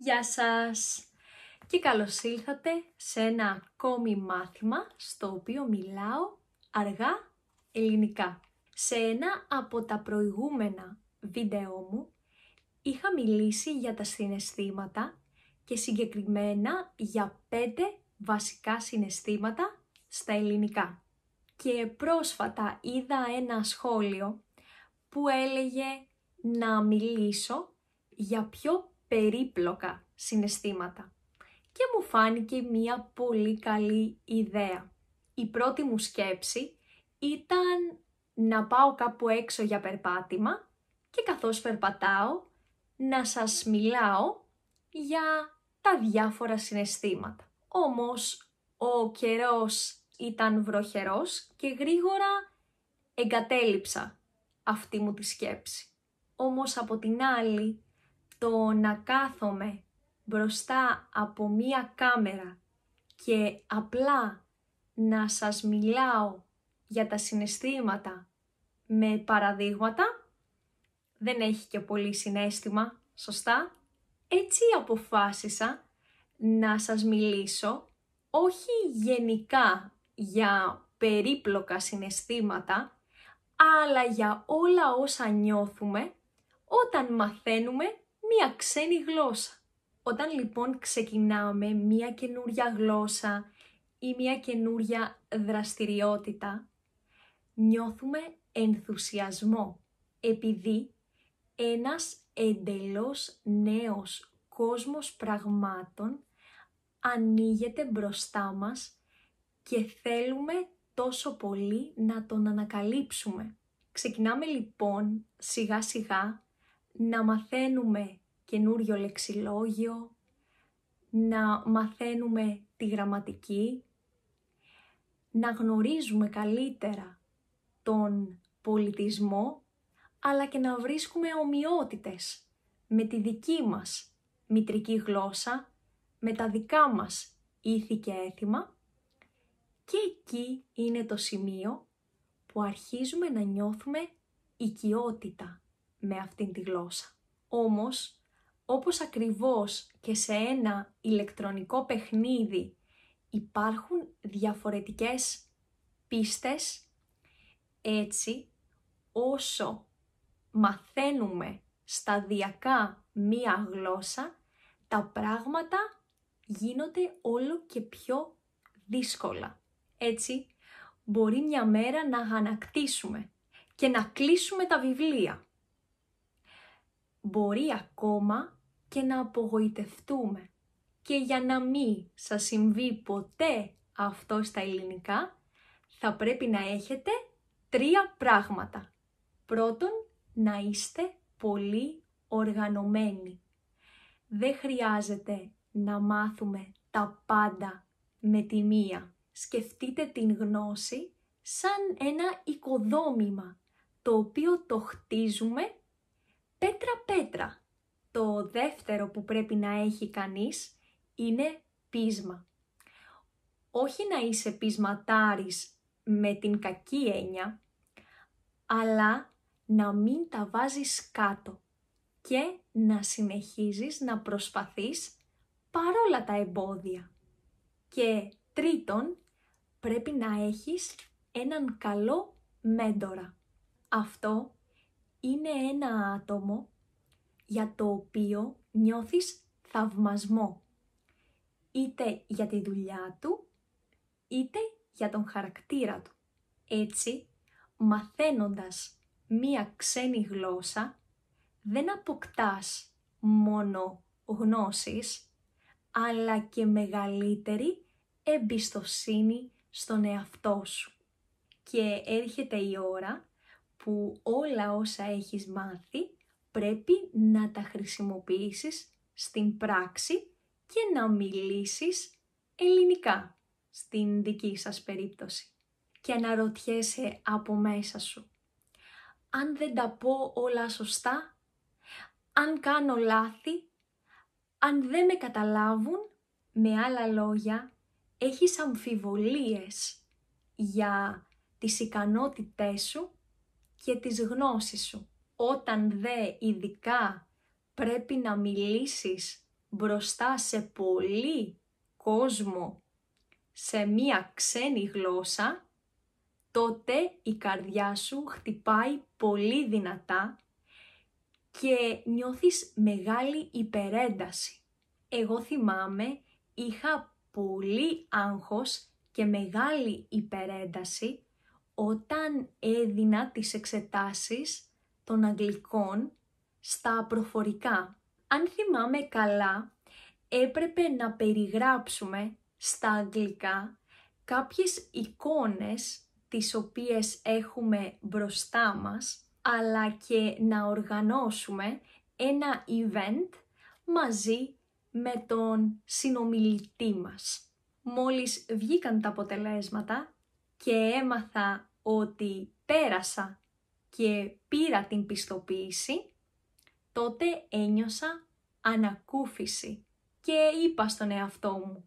Γεια σας και καλώς ήλθατε σε ένα ακόμη μάθημα στο οποίο μιλάω αργά ελληνικά. Σε ένα από τα προηγούμενα βίντεό μου είχα μιλήσει για τα συναισθήματα και συγκεκριμένα για 5 βασικά συναισθήματα στα ελληνικά. Και πρόσφατα είδα ένα σχόλιο που έλεγε να μιλήσω για πιο περίπλοκα συναισθήματα και μου φάνηκε μια πολύ καλή ιδέα. Η πρώτη μου σκέψη ήταν να πάω κάπου έξω για περπάτημα και καθώς περπατάω να σας μιλάω για τα διάφορα συναισθήματα. Όμως ο καιρός ήταν βροχερός και γρήγορα εγκατέλειψα αυτή μου τη σκέψη. Όμως από την άλλη, το να κάθομαι μπροστά από μία κάμερα και απλά να σας μιλάω για τα συναισθήματα με παραδείγματα, δεν έχει και πολύ συναίσθημα, σωστά? Έτσι αποφάσισα να σας μιλήσω όχι γενικά για περίπλοκα συναισθήματα, αλλά για όλα όσα νιώθουμε όταν μαθαίνουμε μία ξένη γλώσσα. Όταν λοιπόν ξεκινάμε μία καινούρια γλώσσα ή μία καινούρια δραστηριότητα, νιώθουμε ενθουσιασμό, επειδή ένας εντελώς νέος κόσμος πραγμάτων ανοίγεται μπροστά μας και θέλουμε τόσο πολύ να τον ανακαλύψουμε. Ξεκινάμε λοιπόν σιγά σιγά να μαθαίνουμε καινούριο λεξιλόγιο, να μαθαίνουμε τη γραμματική, να γνωρίζουμε καλύτερα τον πολιτισμό, αλλά και να βρίσκουμε ομοιότητες με τη δική μας μητρική γλώσσα, με τα δικά μας ήθη και έθιμα, και εκεί είναι το σημείο που αρχίζουμε να νιώθουμε οικειότητα με αυτήν τη γλώσσα. Όμως, όπως ακριβώς και σε ένα ηλεκτρονικό παιχνίδι υπάρχουν διαφορετικές πίστες, έτσι όσο μαθαίνουμε σταδιακά μία γλώσσα, τα πράγματα γίνονται όλο και πιο δύσκολα. Έτσι, μπορεί μια μέρα να αγανακτήσουμε και να κλείσουμε τα βιβλία. Μπορεί ακόμα και να απογοητευτούμε. Και για να μην σας συμβεί ποτέ αυτό στα ελληνικά, θα πρέπει να έχετε 3 πράγματα. Πρώτον, να είστε πολύ οργανωμένοι. Δεν χρειάζεται να μάθουμε τα πάντα με τη μία. Σκεφτείτε την γνώση σαν ένα οικοδόμημα, το οποίο το χτίζουμε πέτρα-πέτρα. Το δεύτερο που πρέπει να έχει κανείς είναι πείσμα. Όχι να είσαι πεισματάρης με την κακή έννοια, αλλά να μην τα βάζεις κάτω και να συνεχίζεις να προσπαθείς παρόλα τα εμπόδια. Και τρίτον, πρέπει να έχεις έναν καλό μέντορα. Αυτό είναι ένα άτομο για το οποίο νιώθεις θαυμασμό, είτε για τη δουλειά του, είτε για τον χαρακτήρα του. Έτσι, μαθαίνοντας μία ξένη γλώσσα, δεν αποκτάς μόνο γνώσεις, αλλά και μεγαλύτερη εμπιστοσύνη στον εαυτό σου. Και έρχεται η ώρα που όλα όσα έχεις μάθει πρέπει να τα χρησιμοποιήσεις στην πράξη και να μιλήσεις ελληνικά, στην δική σας περίπτωση. Και αναρωτιέσαι από μέσα σου, αν δεν τα πω όλα σωστά, αν κάνω λάθη, αν δεν με καταλάβουν, με άλλα λόγια, έχεις αμφιβολίες για τις ικανότητές σου και τις γνώσεις σου. Όταν ειδικά πρέπει να μιλήσεις μπροστά σε πολύ κόσμο σε μία ξένη γλώσσα, τότε η καρδιά σου χτυπάει πολύ δυνατά και νιώθεις μεγάλη υπερένταση. Εγώ θυμάμαι, είχα πολύ άγχος και μεγάλη υπερένταση όταν έδινα τις εξετάσεις των αγγλικών στα προφορικά. Αν θυμάμαι καλά, έπρεπε να περιγράψουμε στα αγγλικά κάποιες εικόνες τις οποίες έχουμε μπροστά μας, αλλά και να οργανώσουμε ένα event μαζί με τον συνομιλητή μας. Μόλις βγήκαν τα αποτελέσματα και έμαθα ότι πέρασα και πήρα την πιστοποίηση, τότε ένιωσα ανακούφιση και είπα στον εαυτό μου,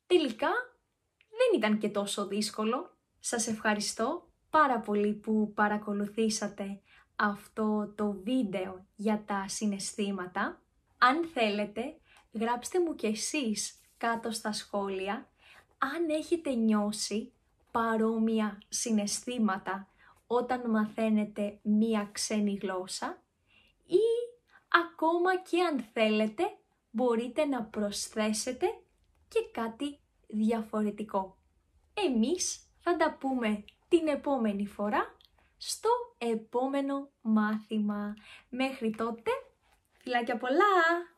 τελικά δεν ήταν και τόσο δύσκολο. Σας ευχαριστώ πάρα πολύ που παρακολουθήσατε αυτό το βίντεο για τα συναισθήματα. Αν θέλετε, γράψτε μου κι εσείς κάτω στα σχόλια αν έχετε νιώσει παρόμοια συναισθήματα όταν μαθαίνετε μία ξένη γλώσσα ή ακόμα και αν θέλετε μπορείτε να προσθέσετε και κάτι διαφορετικό. Εμείς θα τα πούμε την επόμενη φορά στο επόμενο μάθημα. Μέχρι τότε, φιλάκια πολλά!